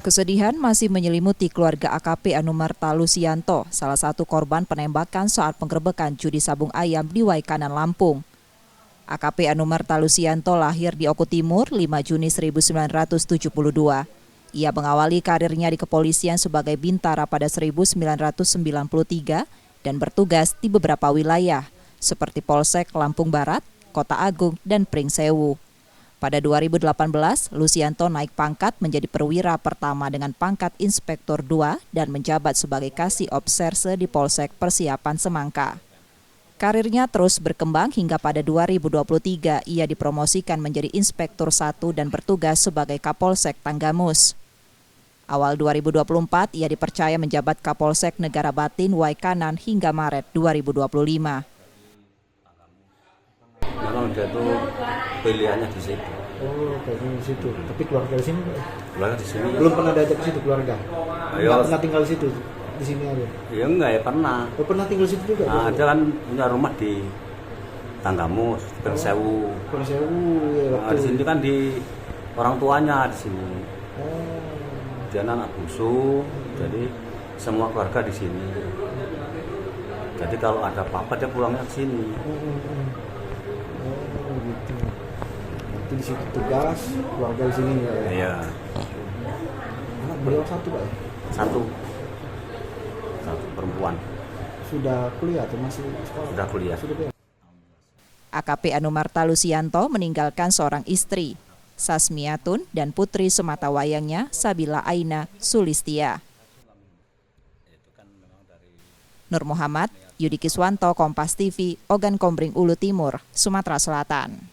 Kesedihan masih menyelimuti keluarga AKP Anumerta Lusianto, salah satu korban penembakan saat penggerebekan judi sabung ayam di Waikanan, Lampung. AKP Anumerta Lusianto lahir di Oku Timur 5 Juni 1972. Ia mengawali karirnya di kepolisian sebagai bintara pada 1993 dan bertugas di beberapa wilayah, seperti Polsek Lampung Barat, Kota Agung, dan Pringsewu. Pada 2018, Lusianto naik pangkat menjadi perwira pertama dengan pangkat Inspektur 2 dan menjabat sebagai Kasih Obserse di Polsek Persiapan Semangka. Karirnya terus berkembang hingga pada 2023 ia dipromosikan menjadi Inspektur 1 dan bertugas sebagai Kapolsek Tanggamus. Awal 2024 ia dipercaya menjabat Kapolsek Negara Batin Waikanan hingga Maret 2025. Memang dia tuh pilihannya di situ. Oh, kayaknya di situ. Tapi keluarga di sini? Keluarga di sini. Belum pernah diajak ke situ keluarga? Ayo. Nggak pernah tinggal di situ? Di sini aja? Ya enggak ya, pernah. Oh, pernah tinggal di situ juga? Nah, dia kan punya rumah di Tanggamus, Pringsewu. Pringsewu, ya. Nah, di sini kan di orang tuanya di sini. Oh. Dia anak bungsu, jadi semua keluarga di sini. Jadi kalau ada apa-apa dia pulangnya ke sini. Oh, gitu. Nanti di situ tugas, keluarga di sini ya. Iya. Anak beliau satu, Pak? Satu perempuan. Sudah kuliah atau masih sekolah? Sudah kuliah. AKP Anumerta Lusianto meninggalkan seorang istri, Sasmiatun, dan putri sematawayangnya Sabila Aina Sulistia. Nur Muhammad, Yudi Kiswanto, Kompas TV, Ogan Kombring Ulu Timur, Sumatera Selatan.